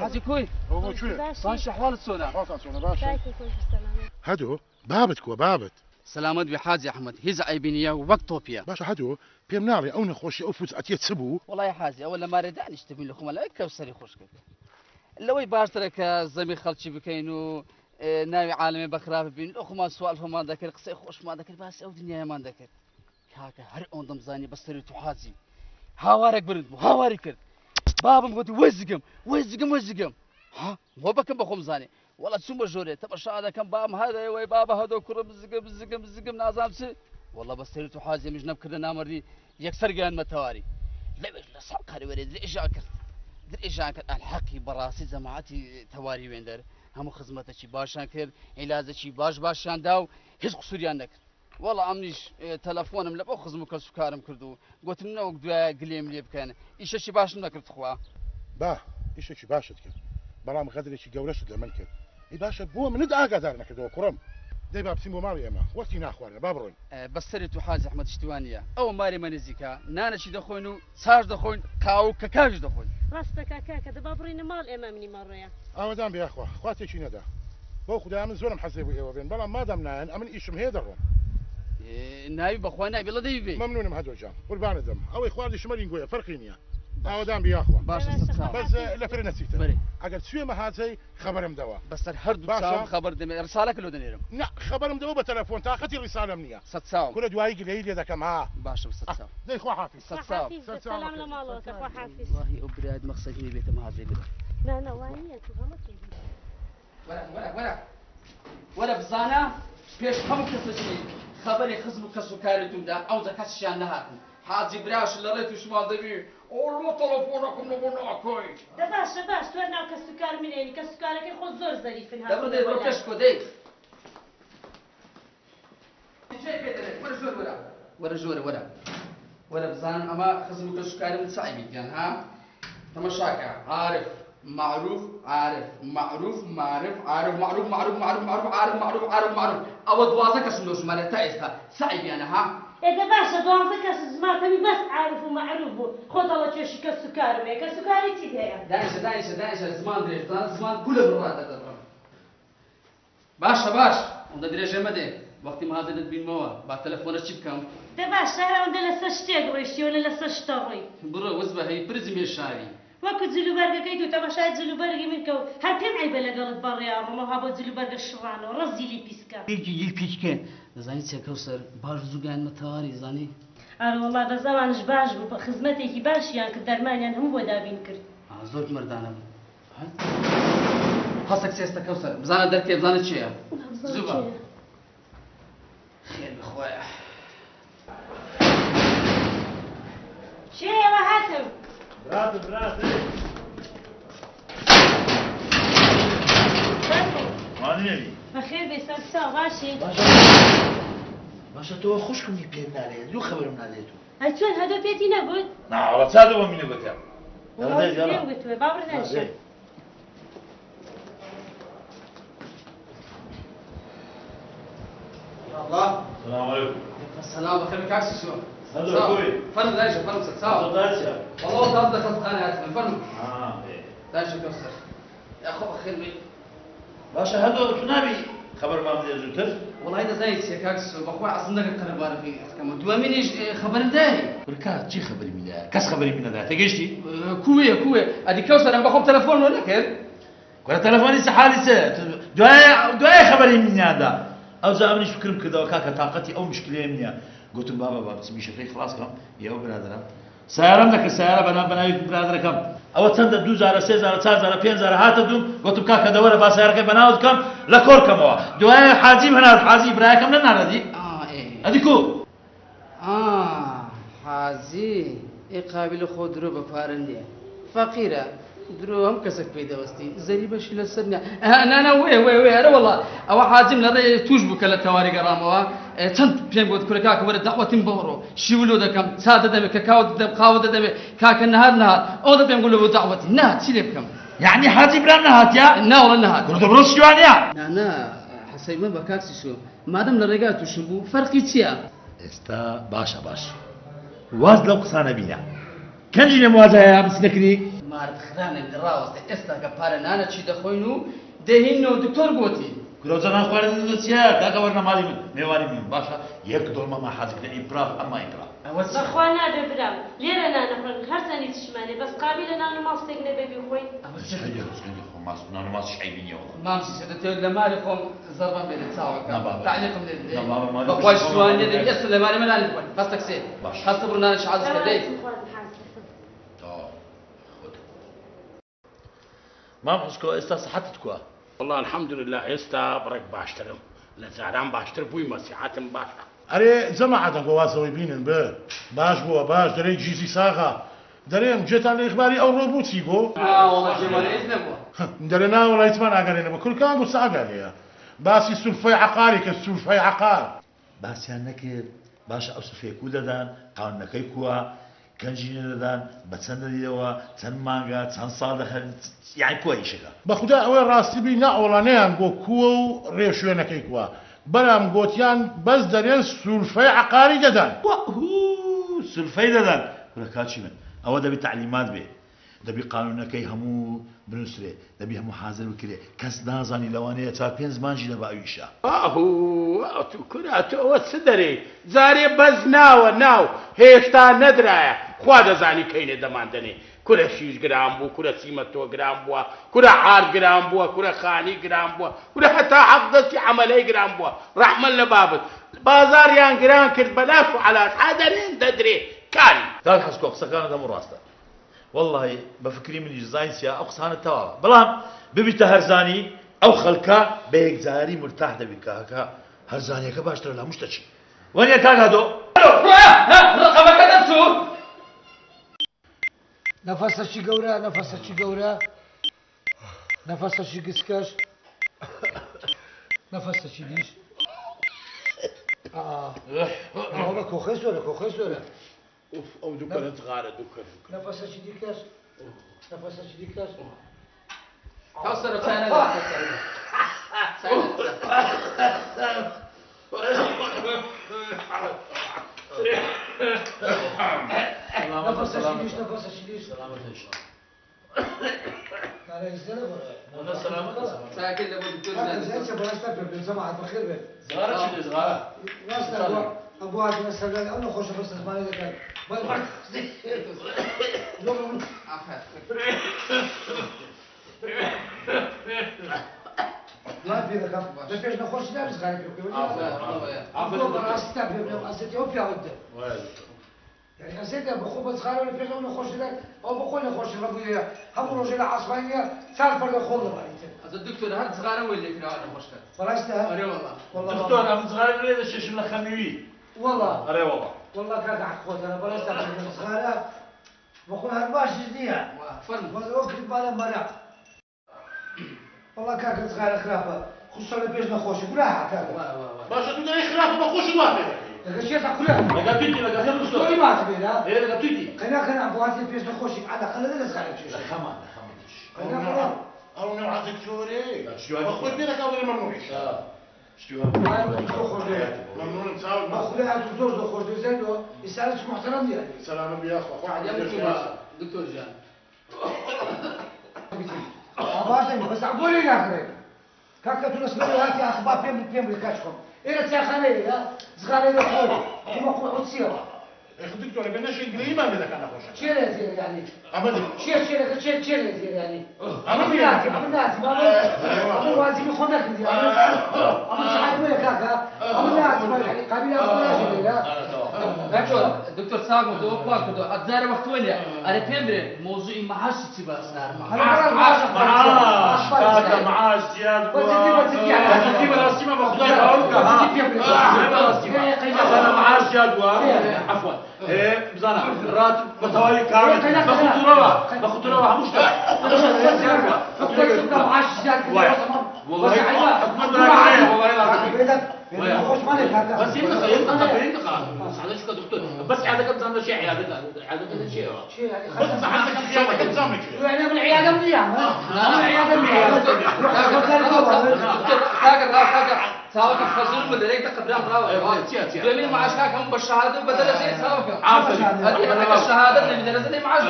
حاجی کوی؟ هو شو؟ باش احوالت سونا؟ خلاص سونا باشا. كيفك بالسلامة؟ هدو بابتك وبابت. سلامت بحاجي احمد هيز عيبينيا وقت توبيا. باشا هدو بيمناري او نخوشي او فوز اتيت سبو. والله يا حاجي اول ما رداني اشتبين لكم لا كوسري خوشك. لو باشترك زمي خلشي بكينو ناوي عالمي بخراب بين اخو ما سوالهم ما ذاكر قصي خوش ما ذاكر بس او دنيا ما ذاكر. كاكا هر اون زاني بصري تحازي. هاوارك برد هاوارك. بابم قلت وزقم ها هو بكم بخم زاني والله تسمى جوري تبى هذا كم بام هذا وي بابا هذا كرم زقم نازامسي والله بس تريتو حاجه مش نبكر نامري يكسر جان متواري لا لا صعب قاري وريد اجاك الحقي براسي جماعتي تواري وين دار هم خدمته شي باشان كر علاجه شي باشان داو هيز قصوري عندك والله امنيش تلفونم لبا خزمك سكارم كردو قلت منو دوا قليم لي بكان ايش شي باش نكرت خوا با ايش شي باشتك بلام غدري شي جورشت لمن كر اي باشا بو من دعا قدرنا كدو كرم دي باب سيمو ماري اما وقتي ناخوارنا بابرون بس سرتو حاج احمد اشتوانيه او ماري منزيكا نانا شي دخوينو ساج دخوين كاو كاكاج دخوين راستك كاكا دبابرين مال امامني مرة. دام بيا اخوه اخواتي شي ندا بو خدا من زورم حسيبو ايوا بين بلام ما دامنا امن ايشم هيدرون ناوي بخوانا بلا ديبي ممنون مهدو جام قربان دم او اخواني شمالي نقول فرقينيا دام بيا اخوه باشا ستساو بس لا فري نسيته بري اگر سوي ما هاتي خبرم دوا بس هر دو ساو خبر دم رسالك لو دنيرم لا خبرم دوا بالتليفون طاقتي رساله منيا ستساو كل دواي قليل اذا كم ها باشا ستساو زي اخو حافظ ستساو سلام لمالك اخو حافظ. والله ابراد مقصدني بيت ما هذا بلا لا وانية غلط. ولا بزانا بيش هم كسجني خبري خزم كسكاري توندا او زكاش شان نهاتن حاجي براش لريتو شمال دبي اولو تلفونكم لبنا اكوي باش تورنا كسكار منين كسكارك خو زور ظريف هذا دبر دي بروكشكو دي شيء كده ورا جور ولا بزان اما خزم كسكاري متصايبي كان ها تمشاكا عارف معروف عارف او دوازه كسنوش مالتا استا صعب يعني ها إذا باشا دوازة كاس زماتني بس عارف ومعروف خذ الله تشوشي كسكار مي كسكاري تيدها دايشه زمان دريش زمان كله براد باش وند دريش مدي وقت ما هذا بين موا با تليفونك شي بكم باش شهر وند لسه شتيغ ولا لسه شتغي برو وزبه هي برزمي الشاري وكو زلو برقة كيدو تماشايد زلو برقة منكو هل كم عيبة لقلت بريا وما هابو زلو برقة الشرانو رزي لي بيسكا يجي بيشكين زاني تكوسر باش زوجان متواري زاني والله ده زمانش باش بو خدمتي باش يعني كدرمان يعني هم ودابين كرت زوج مردانه حسك سيستا كوسر بزانه درتي بزانه شيء زوبا خير بخويا شي يا هاتم برات ماني نبي بخير بيسال ساعة ماشي باشا تو خوشكم يبين عليه لو خبر من عليه هاي شلون هذا بيتي نقول نعم هذا هو من قلت والله زين قلت له بابر نشا الله السلام عليكم السلام بخير كاكس شلون هذا كوي فرد دايشه فرد ساعه دايشه والله طب دخلت قناه الفرد ايه دايشه كوسر يا اخو بخير بي باشا هذا تنابي خبر ما بدي زوتر والله هذا زايد يا كاكس بخوي اصلا قرب بار في كمان تو مني خبر داري بركات شي خبري من ده كاس خبري من ده تجيشتي كوي ادي كوسر انا بخوم تليفون ولا كيف كره تليفوني سحالسه دعاء خبري من هذا او زعمني فكرم كذا وكاكا طاقتي او مشكله مني قلت بابا بسمي شفري خلاص كم يا برادر سيارة لك السيارة بنا برادر كم او تند 2000 3000 4000 5000 هات دوم قلت كاكا دوره با سيارة بنا كم لكور كم دعاء حاجي هنا حاجي برايا كم لنا ردي ايه اديكو حاجي قابل خودرو بفارنديه فقيره درو هم كسك بيدا وستي زري بشي لسرنا انا وي انا والله او حازم لري توش بكلا تواري قراموا تنت بين بود كركاك ورد دعوه بورو شيولو دكم ساده دم كاكاو دم قاود دم كاك نهار او ده بنقول له دعوتي نهار سيلبكم يعني حاجب لنا هات يا نا والله نهار كنت بروس جوانيا انا حسيب ما بكاكسي شو ما دام لريقاتو شنبو فرقي تيا استا باشا واز لو قصانا بينا كان جينا مواجهة مسنكني مارد خرانه دراوست استا كبارنا انا تشي دخوينو دهينو دكتور قوتي كلو زمان خوارد دوسيا كاكا ورنا مالي من ميواني من باشا يك دول ما حازك لإبراف أما إبراف بەخوا نادە برام لێرە نانەخۆن هەرچەندی تشمانێ بەس قابلە نان و ماستێک نەبێ بیخۆین نانماس شعيبية مامسي سيدتي لمالي قوم ضربا بين تساوي نبابا. تعليقهم نبابا مالي بقواش بس- شواني اللي يسر لمالي ملاني بقول قصدك سير باش. خاصة برنامج شعاد سكدي ما بحسكو استا صحتكوا والله الحمد لله ئێستا بڕێک باشترم لە جاران باشتر بووی مەسیحەتم باشە ئەرێ جەماعەتەن گۆوازەوەی بینن بە باش بووە باش دەرەی جیزی ساغا دەرێم جێتان لە ئیخباری ئەو ڕۆ بوو چی بۆ والله جمال إذن أبوه دەرێ ناوەڵایتمان ئاگەرێنە بە کورکان بۆ ساگەرەیە باسی سولفەی عقاری کە سولفەی عقار باسیان نەکرد باشە ئەو سفێکو دەدان قانونەکەی کووە گەنجینە دەدان بە چەند دەدیەوە چەند مانگە چەند ساڵ دەخەن یان کووە ئیشەکە بە خوددا ئەوەی ڕاستی بی ناوەڵانەیان بۆ کووە و ڕێشوێنەکەی کووە بەرام گوتیان بەس دەرێن سولفەی عقاری دەدان سولفەی دەدان کورە کاچی من ئەوە دەبی تعلیمات بێ دەبی قانونەکەی هەموو بنووسرێ دەبی هەموو حازر بکرێ کەس نازانی لەوانەیە تا 5 مانجی لە باویشە تو کورات ئەوە چ دەرێ جارێ بەز ناوە ناو هێشتا نەدرایە خوا دەزانی کەینێ دەماندنێ کورە 6 گرام بوو کورە سیمە 2 گرام بووە کورە 8 گرام بووە کورە خانی گرام بووە کورە هەتا 7 عملەی گرام بووە ڕەحمەت لە بابت بازاریان گران کرد بەلاش و عەلات حەدەرێن دەدرێ کاری تا حەسکۆ قسەکانە دەم ڕاستە والله بەفکری منیش زاینسیا ئەو قسانە تەواوە بەڵام ببیتە هەرزانی ئەو خەڵکە بە یەکجاری مرتاح دەبی کاکە هەرزانیەکە باشترە لە هەموو شتێکی وەنیە کاکادۆ رقمك نفسه نفسشی گەورە نفسشی گەورە نفسشی گسکەش نفسشی دیش ئەوە کۆخی سۆرە کۆخی سۆرە ئەو دوکەنە جغارە دوکەن نفسشی دیکەش نفسشی دیکەش توصل رسالة نفسشی دیش نفسشی دیش على السلامة ساكن لابد دكتور زين بلاشتا بالجماعة بخير بك زغارە چی لێ زغارە ناس أبو عاد مثلا أنا خوش بس زمان ذاك ما في ذاك بس فيش نخش لا بس غالي بيقول عفوا راس تابع أسيت يوم في عودة يعني أسيت بخوب صغار ولا فيش نخش ذاك أو بقول نخش ربوية هم رجال عصبانية صار فرق خول بعيد الدكتور هاد صغار ولا في هذا مشكل بلاشتا أري والله والله دکتۆر ئەم زغارە لێ دەشێشم لە خەمیوی والله ئەرێ وەڵا والله كاك عقود أنا بلاشتا من صغار بقول هالباش جدية فرم والله وقت بالا مرة والله كاك صغار خرافة خصوصا بيش نخوش كلها كاك باشە تو دەی خراپ بەخۆشی واتێ لقى شيء كلها لەگە تویتی لەگە هێڵ كل دکتۆر ما تبي لا ئێ لەگە تویتی كنا أبواتي بيش نخوش على خلنا نسخر شيء لە خەمان لە خەمانش ئەو نەوع دکتۆرێ شتیوان بەخۆی پێدەکا وەرە مەمنوعیش ممنونم چاوت ما خلها تزوج نخوش زين يسألش محترم يعني سلام بیاخوا خوا دكتور جان أبغى بس أقول لي آخر كاكا تونس هاتي أخبار فيهم بالكاشكم إيه تساخني يا صغاري نخوش كم أقول عطسيرة دکتۆرە بێ نەشین گرەیمان لێ دەکات نەخۆشە شيء لازم يعني ئەمەدی شيء لازم يعني عمل ناتي ما واجب يخونك دي أنا شحال ولا كاكا أنا ناتي يعني قبيلة ولا شيء لا دكتور ساقو دو باكو دو اتزار وقت وين انا بيمري موضوع معاش تي بس معاش كذا معاش زياد تجيب الرسيمه بخضر انا معاش زياد عفوا بزانا راتب متوالي كامل بخطوره مش معاش زياد والله خوش مالك هذا بس يبقى تقريبا صحيح يا دكتور بس عادة كم زمان شيء عادة شيء بس عندك الخيار كم زمان يعني من العيادة منيح من العيادة منيح كاكا ساوك خزور بدريك تقدم راو جميل معاش كاكا هم بالشهاده بدل زي ساوك عافية هذه الشهاده اللي بدل زي معاش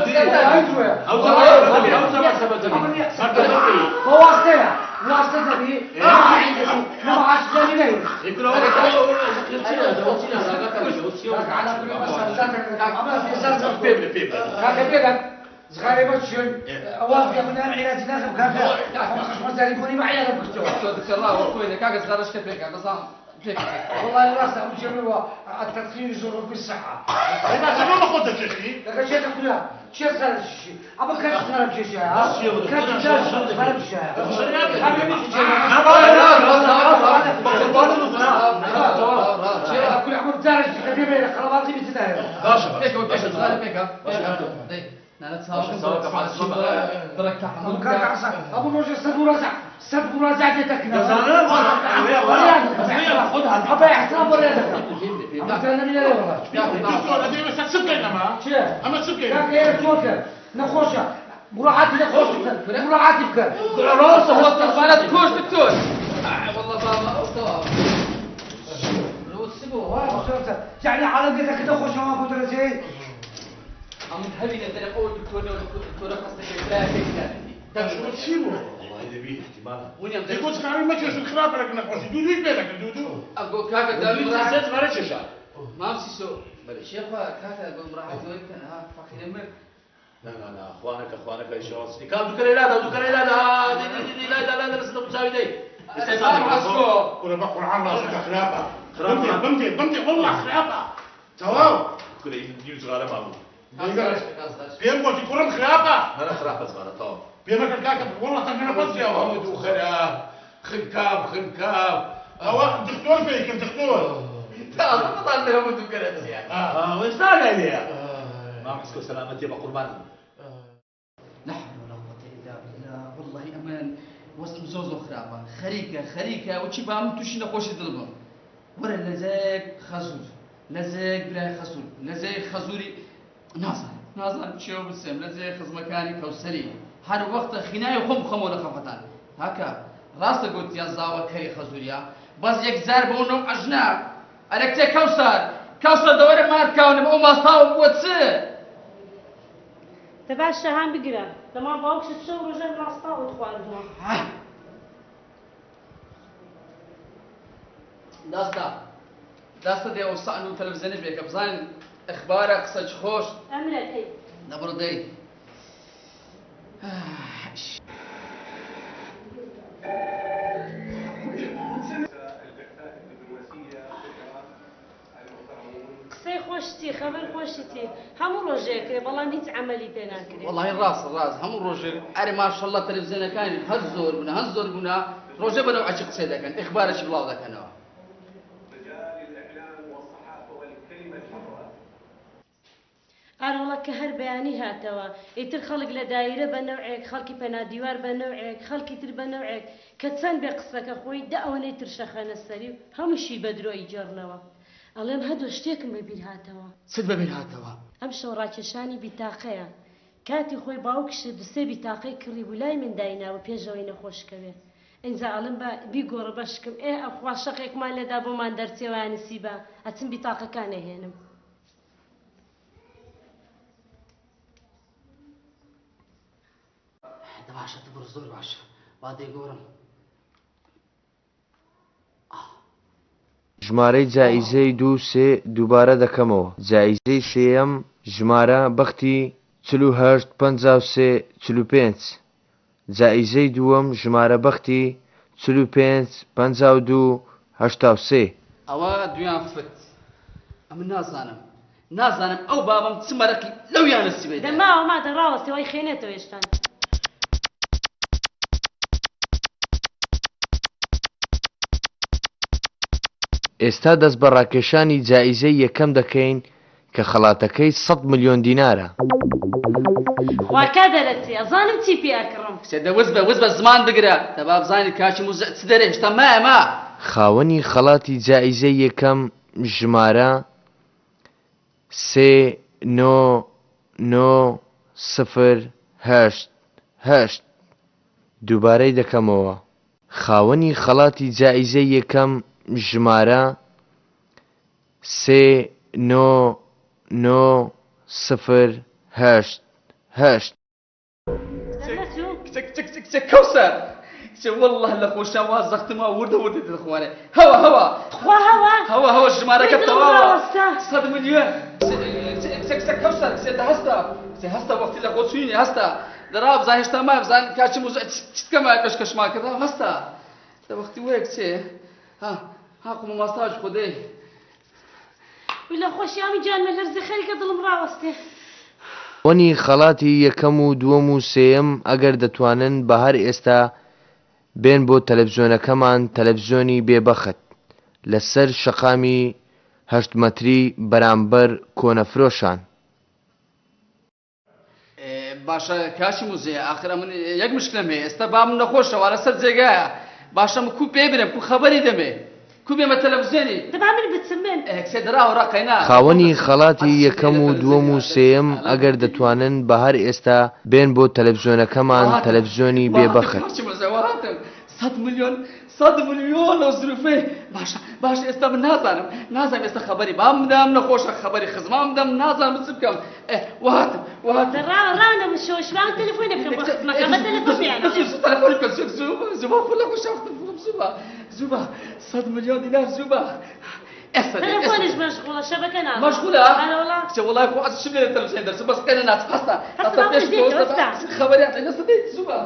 او هو اختنا واسطة به ما معاش زميلين يقول هو على كل مسألة صغاري بتشن أواف يا بنام عيالات ناخذ كذا خش مزاري كوني معي أنا بكتب دكتور الله وكوينه كاكا صغار ايش كيف نظام والله راسه مجرب التدخين يزور بالصحة إذا زمان ما خدت شيء لكن شيء تقولها شيء صار الشيء أبى كان صار الشيء ها كان صار الشيء كل عمر دارج كبير خلاص اللي بتدار فيك وكيف صغار فيك أنا تصاوب درك أبو كان عصا أبو نوجه صدور رزع تكنا خدها أبى احترام ولا ذكر أنا من الأول دكتور هذه بس تسبقنا ما أما تسبقنا يا توكل نخوشة مراعاتي نخوشة مراعاتي بكر راسه هو الطرفانات كوش دكتور والله بابا أوطار لو تسيبوه يعني على قدك نخوشة ما بدر زين عم تهبي أنت قول دكتور قصدك لا كذا شو تسيبه والله إذا بيه احتمال وين يمدك يقول سكاري ما تشوف الخراب لك نخوش دودو يبينك دودو أقول كاكا دام نسيت ما رجع شهر ما أمسي سو بل شيخ كاكا أقول راح يزوج كان ها فخير مر لا اخوانك ايش راسي كان دوك العلاج لا بس مساوي دي ولا بقول عنا خرابة بمدي والله خرابة تمام كل يجي صغار ما هو بيم قلت كرم خرابة انا خرافه صغار طبعا بيم الكاكب والله تنقل بس يا ولد وخراب خنكاب أو دكتور فيك دكتور ما طال لهم دكتور يعني وين صار عليها ما مسكوا سلامتي بقربان لا حول ولا قوة إلا بالله والله أمان وسط زوزو خرابة خريكة وشي بام توشي نقوش دلبا ورا لزاك خزور لزاك بلاي خزور لزاك خزوري نازل تشيو بالسم لزاك خز مكاني كوسري هر وقت خناي خم ولا خفتان هكا راست قلت يا زاوة كري خزوريا بس يك زار بونو أجناب أركتي كوسر دور ماركا ونبقوا ما صاوب وتسي تبع الشهام بقرا لما باوكش تشوف رجال راستا وتخوارجوا داستا دي وصانو تلفزيون بيك بزان اخبارك سج خوش أملك هي دبر دي قصي خوشتي خبر خوشتي همو روجيك والله هيت عملي بينا كريم والله الراس هم الروجر اري ما شاء الله تلفزيون كان هزور بنا روجر بنا عشق سيدا كان اخبارك بلاو ذاك انا أنا والله كهر بياني هاتوا يتر خلق لدايرة بنوعك خلقي بنا ديوار بنوعك خلقي تر بنوعك كتسان بقصك أخوي دعوة يتر شخان السريو هم شي بدرو إيجارنوا اللهم هدو اشتيكم ببين هاتوا سد ببين هاتوا أمشو راكشاني بتاقيا كاتي خوي باوكش دسي بتاقي كري ولاي من داينا وبيجوين خوش كبير إنزا علم با بيقور بشكم إيه أخوا شقيق ما لدابو ما درتي واني سيبا أتم بتاقي كان هينم باشا تبر زور باشا بعد يقولون ژمارەی جائزەی 2-3 دووبارە دەکەمەوە. جائزەی سێەم ژمارە بەختی 48-53-45. جائزەی دووەم ژمارە بەختی 45-52-83. ئەوە دویان فت ئەمن نازانم نازانم ئەو بابم چمەرەقی لەو یانەسی بێت دەماوە ما دەڕاوەستی وای خێنێتەوە هێشتا ئێستا دەست بە ڕاکێشانی جائیزەی یەکەم دەکەین کە خەڵاتەکەی 100 ملیۆن دینارە. خواکە دەرەچێ ئەزانم چی پێکڕم کچێ دەوز بە زمان بگرە دەبا بزانی کاچی موزە چ دەرێ هێشتا مایەما خاوەنی خەڵاتی جائیزەی یەکەم ژمارە 399088 دووبارەی دەکەمەوە. خاوەنی خەڵاتی جائیزەی یەکەم ژمارە 399088 کچێ کەوسەر کچێ وەڵڵه لە خۆشیان وا زەختما وردە دەخوارێ هەوا خوا هەوا ژمارەکە تەواوە ڕاوەستە 100 ملیۆن کچێ کەوسەر کچێ هەستا کچێ هەستا وەختی لە خۆ چوینی هەستا دەڕا بزان هێشتا ما بزان کاچی موزە چتکەمە پێشکەشمان کردە هەستا دە وەختی وەیە کچێ ها قومە ماستاژ خودەی لە خۆشیامی جانمە لەرزی خەریکە دڵم ڕاوەستێ. خاوەنی خەڵاتی یەکەم و دووەم و سێیەم ئەگەر دەتوانن بە هەر ئێستا بێن بۆ تەلەڤیزۆنەکەمان تەلەڤیزۆنی بێبەخت لەسەر شەقامی 8 مەتری بەرامبەر کۆنەفرۆشان. باشە کاچی موزەیە ئاخرە من یەک مشکلم هەیە ئێستا بام نەخۆشەوە لەسەر جێگایە باشە من کو پێ برم کو خەبەری دەمێ کو بێمە تەلەڤیزۆنی دەبا من بچمن کچێ دەراوە ڕاقەینا خاوەنی خەڵاتی یەکەم و دووەم و سێیەم ئەگەر دەتوانن بە هەر ئێستا بێن بۆ تەلەڤیزۆنەکەمان تەلەڤیزۆنی بێبەخت. 100 ملیۆن لەو زروفەی باشە ئێستا من نازانم ئێستا خەبەری بام بدەم نەخۆشە خەبەری خزمام بدەم نازانم چ بکەم وهاتم ڕاونە من شۆشمان تەلەفۆنە بکەم بۆ خزمەکە بە تەلەفۆن زوبا خۆ لە خۆشەوتم زوبا 100 ملیۆن دینار زوبا تەلەفۆنش مەشغوڵە شەبەکە ناڵ مەشغوڵە کچێ وەڵای خۆ ئەچم لێ تەلەڤیزۆن دەرچم بەس قەنە ناچ هەستا پێش خەبەریات لەسەر دەیت زوبا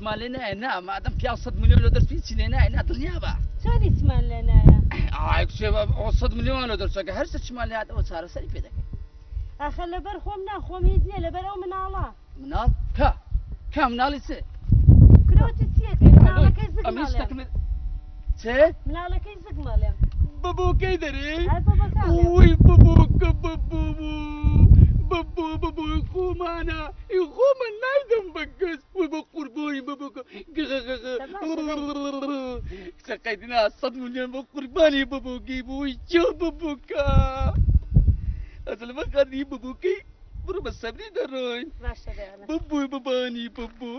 هیچمان لێ نایە نا مادەم پیا 100 ملیۆن لە دەرچی لێ نایە نا دڵنیابە چۆن هیچمان لێ نایە کچێ 100 ملیۆن لە دەرچەکە هەر چمان لێ هاتەوە چارەسەری پێ دەکەین ئاخە لەبەر خۆم ناخۆم هیچ نییە لەبەر ئەو مناڵە مناڵ کا مناڵی چێ کرۆتی چیەکەی مناڵەکەی زگمەڵێم چێ مناڵەکەی زگمەڵێم بەبۆکەی دەرێ وی بەبۆکە بەبۆ خۆمانە خۆمە نایدەم بە گەست بە قوربۆی بەبۆکە کچە قەیدنا 100 ملیۆن بە قوربانی بەبۆکەی بۆی جێ بەبۆکە ئەجە لەمە قەدی بەبۆکەی بڕۆ بە سەبری دەڕۆین بەبۆی بەبانی بەبۆ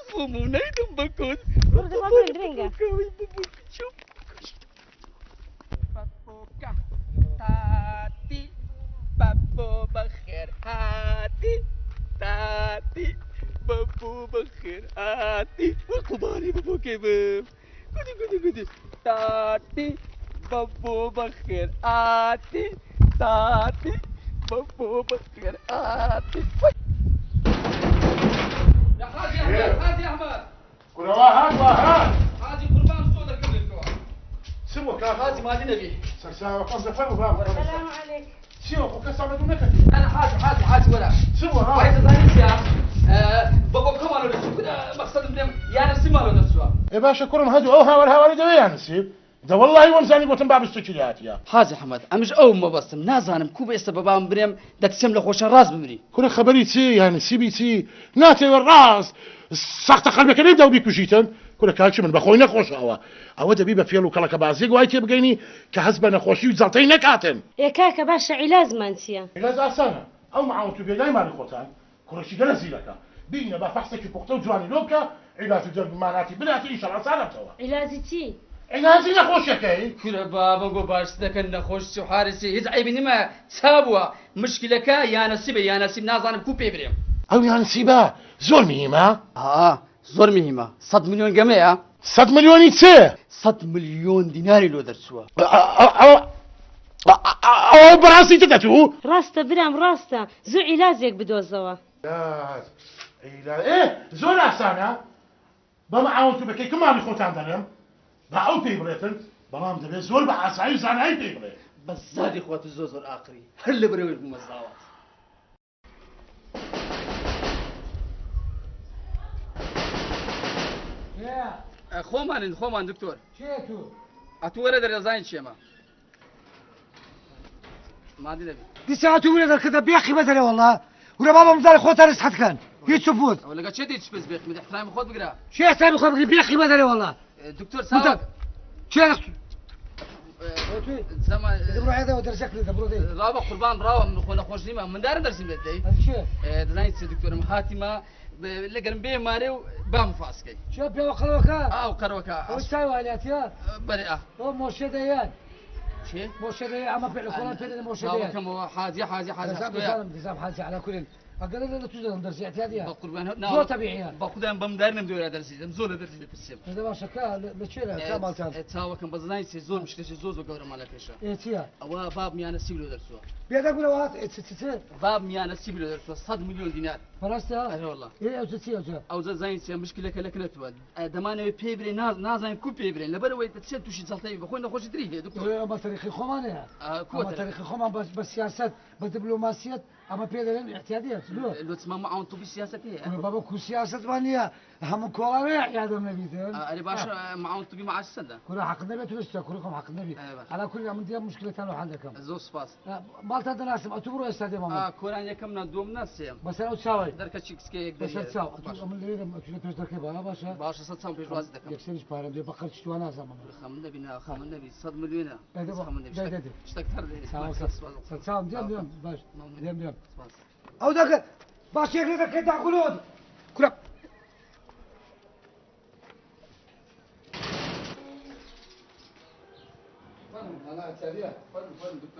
خۆمە نایدەم بە کۆت تاتی بەبۆ بەخێر هاتی تاتی بەبۆ بەخێر هاتی قوبانی بەبۆکەی بم گودی تاتی بەبۆ بەخێر هاتی تاتی بەبۆ بەخێر هاتی حاجی ئەحمەد كلها هات حاجی قوربان زۆر دەکەم لێکەوە سموك حاجی مادی نەبی سرساوة قصد فرق باب السلام عليكم سيوك وكسر بدون نكت أنا حاجي ولا سوى وعايز ها أزاني يا بابا كمان لو نسوا كده مقصد منهم يعني سما لو نسوا يا باشا كلهم هدوا اوها والهوا دويا نسيب ده والله ومزاني قلتم باب السكريات يا حاجي حمد أمش أو ما بستم نازانم كوب استبابام بريم دكتسم لخوش الراس بمري كل خبري تي يعني سي بي تي ناتي والراس ساقط قلبك اللي بدأوا بيكو جيتن كل كالش من بخوي نخوش او دبيبه فيلو كلا كبازيق واي تي بقيني كحسب نخوشي وزلطي نكاتن يا كاكا باشا علاج مانسيا علاج اسانه او معاون تبي لا ما نخوتان كل شيء جلسي لك بينا بفحصك بوقتو جواني لوكا علاج درب معناتي بلاتي ان شاء الله اسانه توا علاجي تي علاجی نەخۆشیەکەی کورە بابە گۆ باش دەکەن نەخۆشی و حارسی هیچ عیبی نما چابووە مشکلەکە یانەسیبە یانەسیب نازانم کو پێ برێم ئەو یانسیبە زۆر میهمە زۆر میهمە 100 میلیۆن گەمەیە 100 ملیۆنی چێ 100 میلیۆن دیناری لۆ دەرچووە ئەو بەڕاستی دەتوو ڕاستە برام ڕاستە زوو عیلازێک بدۆزەوە زۆر ئاسانە بەمە ئاوتو بەکەی کمانی خۆتان دەنێم بە ئەو پێی بڵێتن بەڵام دەبێت زۆر بە ئاسایی زانایی پێی بڵێ بە زادی خۆت زۆر ئاقری هەر لە بەرەوەی بمەزاوات خۆمان دکتۆر ئەتو وەرە دەرێزانین چێمە مادی دەبی دیساتو ولا ذا بياخي بدل والله ولا بابا مزال خوتها رسحت كان يتشوفوت ئەو لەگە چێ دیت بێت بێت من احترامی خۆت بگرە شو يحتاج خبري بياخي بدل والله دکتۆر ساوە شو زەمان دبرو هذا ودرسك لي دبرو دي ڕاوە قوربان ڕاوە من خۆ نەخۆش نیمە من دارم دەرسیم بێت دەی هذا شو دەزانیت چ دکتۆرم هاتیمە لەگەرم بێ مارێ و بام فاسکەی شو بيا وقلوكا ئاو قەرەوەکە وش ساوي عليها بەرێ هو موشة ديان چێ موشة ديان عم بيع الكلام بين موشة ديان چاوەکەمەوە حاجی نظام حاجة على كل أقل لا توجد درس اعتيادية قوربان زور طبيعية بەخودان بەم دار نەمدوێرە دەرسیدەم زۆر لە دەرسی دەپرسێم هذا ما شكا لتشيله كمالتان چاوەکەم بە زانانی چێ زۆر مشکلێکی زۆر گەورە مالە پێشە ايتيا ئەوە باب میانە سی لۆ دەرچووە بيدا أقول وات اتت باب میانە سی لۆ دەرچووە 100 میلیۆن دینار فرستها ئەرێ وەڵڵا ايه اتتي اتت ئەو زانانی چێ مشکلەکە لەک نەتوە دەمانەوێت پێ برێ نازانین کو پێ برێن لەبەرەوەی دەچێت تووشی جەڵتەی بەخۆی نەخۆشی تری هەیە دکتۆر أما تاريخي خمانة كوة أما تاريخي خمان بس سياسات بدبلوماسيات أما بيدا اعتيادية لۆ چما مەعاون توبی سیاست هەیە أنا بابا كل سياسة مانية هم كولا يا دم نبيتين ئەرێ باشە مەعاون توبی معاش چەندە كل حق النبي تلسته كلكم حق النبي على كل من دي مشكلة كانوا عندكم زۆر سپاس مالتا دناسم أتبرو استادي ماما کۆران یەکەم دوم ناسێم بس أنا أتساوي دەرکەچی کسکەیەک بس أتساوي من اللي يرم أتوجه بيش دركي بقى باشا باشە سەد چاوم پێشواز دەکەم يكسرش بارم دي بقر شتوانا زمان خەمن نەبی خەمن نەبی 100 میلیۆنە ده شتێک تر سلام ديم باش ديم سپاس أو ذاك باش يقدر ذاك يدخلون كل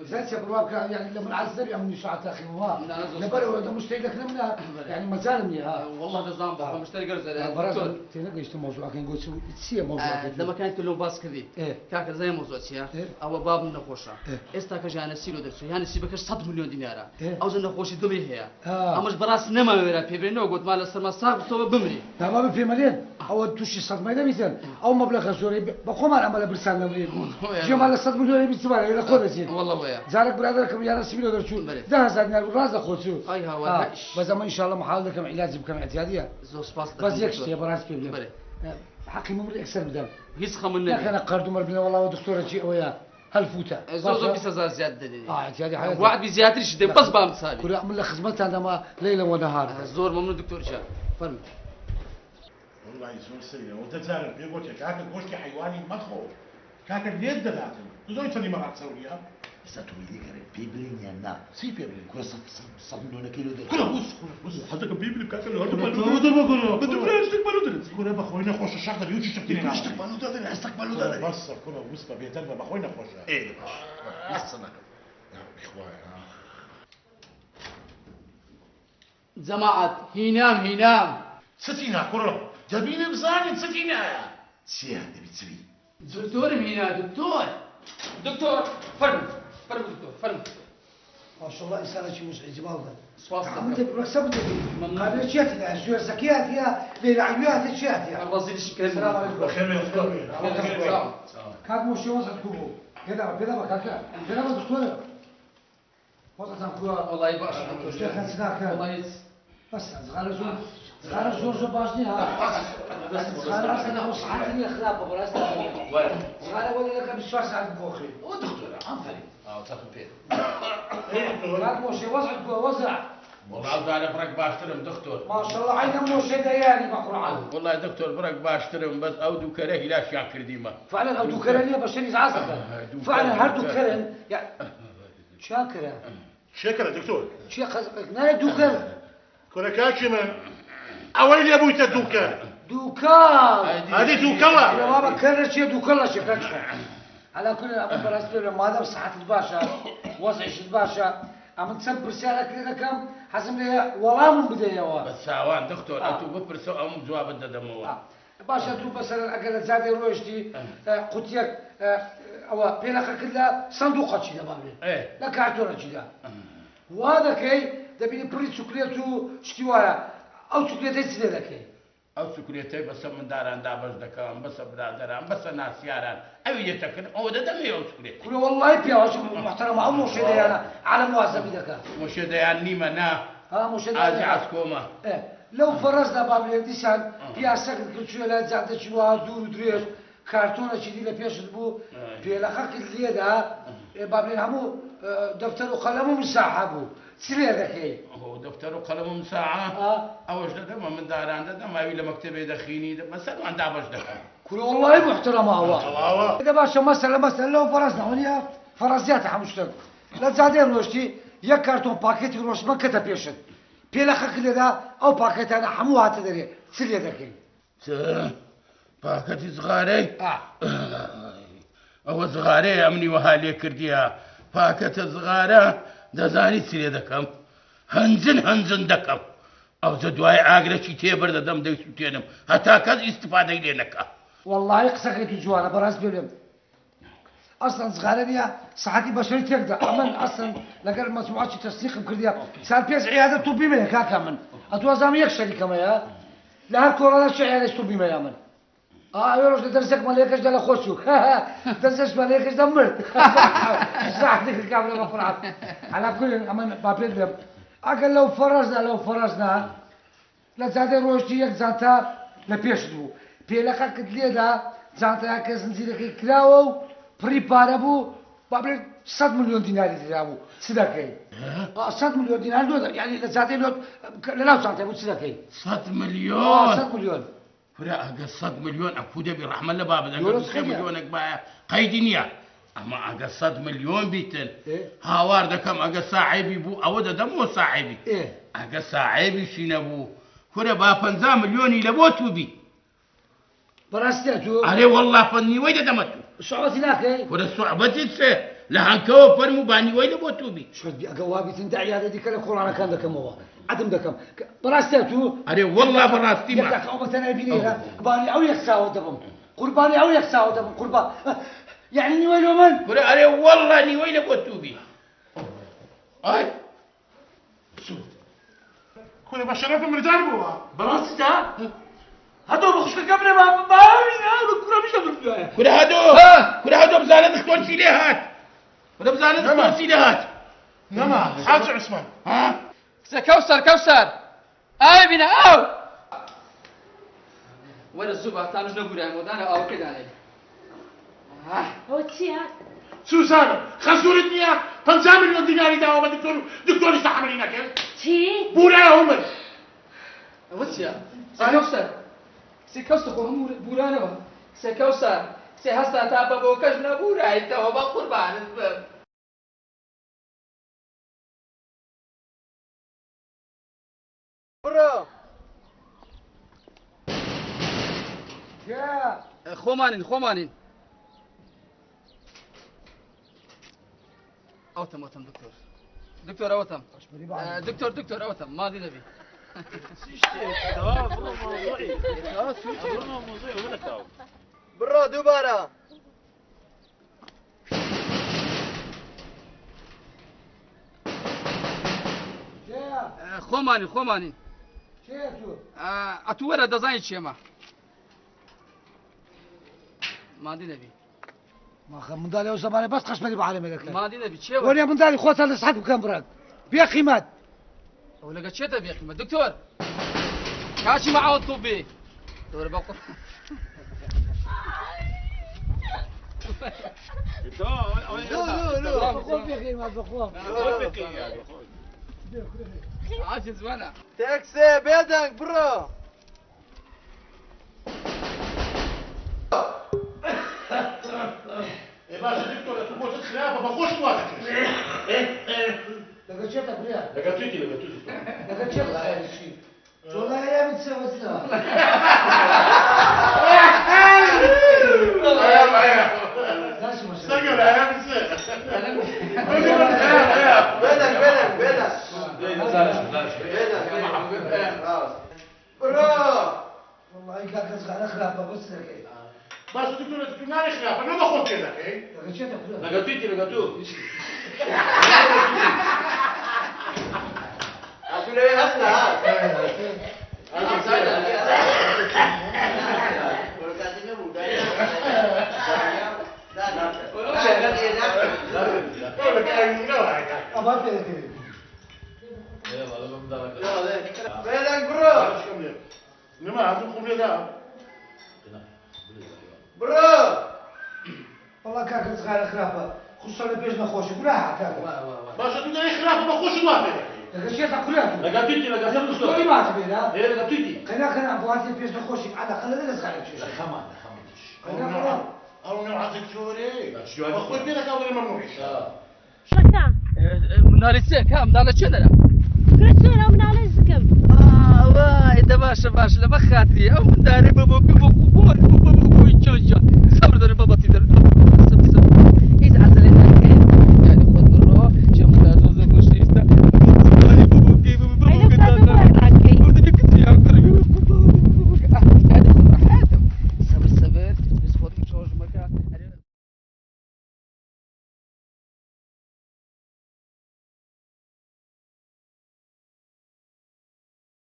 زين شباب يعني لما العزب يعني من شعات اخي والله لبروا ده مش لك لمنا يعني ما زال مني ها والله ده زعما مشتري قرز برا تنقى يشتم موضوع كان قلت تسيه موضوع لما كانت له باس كذي كاك زي موضوع سيا او باب نخوشا استا كجانا سيلو درسو يعني سيبك 100 مليون دينار او زن نخوش دبي هي امش براس نما ويرا بيبرينو قلت مال السما صاحب سو بمري تمام في مليون او توشي صد ما مثلا او مبلغ زوري بقوم عمل برسال جمال 100 مليون بيسمع الى خذتي والله ويا زارك برادركم يا راس مليون درشو ده زادنا الراس اخوتو اي هو بس ان شاء الله محاولة كم علاج بكم اعتياديه زو سباس بس يكشف يا براس كيف حقي ممر اكثر بدل هيس خمن يا اخي انا قرض مربنا والله ودكتوره شيء ويا هالفوته زو بس زياده دي اعتيادي حياتي واحد بزياده شدي بس بام صاحبي كل اعمل له خدمتها انا ما ليلا ونهار زور ممنون دكتور جا فرمي والله زور سيء وانت تعرف يقول لك هاك الكشك حيواني مدخل كاك اليد دلاتن زوين تاني ما تسويها ستوي قريب بيبلين يا نا سي بيبلين كل صد مليون كيلو ده كل بص حتى بيبلين كاك اللي هرب بالو كنت بلاش تقبلوا ده كل بخوينا خوش الشحطه بيوتش تشتكيني استقبلوا ده استقبلوا ده بس كل بص بيتنا بخوينا خوش ايه لسه اخويا جماعة هينام ستينا كرة جابيني بزاني ستينا سيا تبي تسوي دكتور هنا دكتور فرم ما شاء الله انسان شيء مزعج والله سواس عملت برسبت قبل شيء يا شو زكيات يا للعيات الشات يا الرصيد الشكل السلام عليكم بخير يا كان مش وسط كوبو كده كده دكتور وسط كوبو والله يبارك والله بس صغار زور باجني ها صغار اصلا هو صحتني اخلاق ولا صغار ولا لك مش فاس عند بوخي ودكتور عفري تاخذ بيت كان مش وزع والله انا برك باشترم دكتور ما شاء الله عينه مش دياني بقرعان والله دكتور برك باشترم بس او دوكره لا شاكر ديما فعلا او دوكرن يا بشري زعزك فعلا هل دوكرن يعني شاكره شكرا دكتور شي قصدك نا دوكرن كل كاكي من ئەوەی لێ بوویتە دووکە دووکان هەدی دووکەڵە بابا کەرە چیە دووکەڵە شەکەت على كل أبو براسبيل ما دام صحة الباشا وضعش الباشا أما تسب برسالة كذا كم حسب لي والله من بداية بس ساوان دكتور أنتو ببرسوا أو جواب الدموع باشا تو مثلا أقل زادي روشتي قتيك أو بينك كلها صندوق كذا بابي لا كارتون كذا وهذا كي دبي بريد شوكليتو شتيوايا أو شوكليتي سيدا كي أو سكريتي بس من داران دابش دكان بس برادران بس ناس ياران أو يتكن أو ده دمي أو سكريتي كل والله بيا محترم أو مش أنا على مواسم دكان مش ده يعني منا مش أجي عسكومة لو فرزنا باب الديسان بيا سكت كل شوية لا زاد شوية دور دريش كرتونة شدي لبيش بو بيا لخاك اللي ده باب همو دفتر وقلم مساحبه سريع ذكي هو دفتر وقلم مساعة أوش ده من داران ده ما يبي مكتبه دخيني ده بس ما عنده باش دخل كل والله محترم هو إذا باشا مثلا لو فرزنا ونيا فرزيات حمشتك لا زادين روشتي يا كرتون باكيت روش ما كتب بيشد بيلا خاك اللي ده أو باكيت أنا حموها تدري سريع ذكي باكيت صغاري أو صغاري أمني وهالي كرديها باكيت صغارة دزاني سريع دكم هنزن دكم أو زدواي عاقلة شي تيبر دم ديسو تينم حتى كذا استفادة لينك والله قصك جوانا براس بيلم اصلا صغارنيا صحتي بشري تقدر امن اصلا لقى المسموعات تصديق بكرديا صار بيس عياده طبي من هكاك من اتوازم يكشري كما يا لا كورونا شي عياده طبي ما يعمل يروح درسك مالكش دلا خوشو درسك مالكش دمرت صح ديك الكاميرا مفرعه على كل امن بابيل اقل لو فرزنا لا زاد روشتي يك زانتا لا بيشدو بيلاقا كدليدا زانتا كزنزيرك كراو بريبارابو بابل 100 مليون دينار دراو سداكي 100 مليون دينار دو يعني لا زاد لا زانتا بو سداكي 100 مليون 100 مليون فرا 100 مليون اكو دبي رحم الله باب ده 100 مليون بايع قيدنيا اما 100 مليون بيتن هاوار ده كم اجا صاحبي بو او ده مو صاحبي اجا صاحبي شنبو فرا با 50 مليون لبوتو بي براستيتو علي والله فني ويدا دمتو صعبتي لك فرا صعبتي تسه لهنكو فرمو باني ويدا بوتو بي شو بدي اقوابي تندعي هذا ديك القران كان ده كم هو عدم ده كم براستيتو علي والله براستي ما يبدأ او مثلا بينيها باني او يخساو دبم قرباني او يخساو دبم قربان يعني ويلو من فرا علي والله ني ويدا بوتو بي اي كل بشرف من جانبه براستا هادو بخش قبل ما بكره مش هقول كل هادو بزانت تكون سيليهات ولا بزانت تكون سيليهات نما حاج عثمان ها كوثر اي بنا او وين الزبا تانو نقول يا مودانا او كده عليه هو تشيا سوزان خسرتني 50 مليون دينار داوا دكتور يستحملين كيف تشي بورا هم وتيا سيكوثر هم بورانا سيكوثر سيهستا تابا بوكش نبورا انت وبا قربان برو يا خومانين اوتم دكتور اوتم دكتور اوتم ماضي نبي برو دوباره خومانين شيتو اتورا دزاين شيما ماضي نبي ما خ من دالي وزماني بس خش بالي بعالم لك ماضي نبي تشي ولا من دالي خوات اللي صحتك كم براد بيا قيمات ولا قد شيتا بيا قيمة دكتور كاشي معه طبي دور بقر لا بخوف بيا قيمات بخوف عاجز وانا تاكسي بيدك برو يا باشا دكتور تبغى تخلافه بخش واحد لقد شيتك بريا لقيتيتي لقد شيتك هذا الشيء والله يا بنت وزنا سقل يا مسير والله كاك صغار خرافه بس لك باش دكتور ناري خلاف انا ما اخذ كذا غشيتك لقطيتي لقطوه عشان ايه هسه بدك برو نما عندكم خمية ذا برو والله كاك صغار خرافه خصوصا بيش نخوش براحه كاك باش دكتور خلاف ما اخوش الواحد غشيتك كلها لقطيتي لقطيتي شوي ما تبي لا ايه لقطيتي خلينا ابواتي بيش نخوش على خلينا صغار شوي خمان او نوع دكتوري اخوي بينك او ممنوعش شكا منارسه كام دانا چندرا كرسونا من على الزقم واي ده باشا لما خاطري او من داري بابو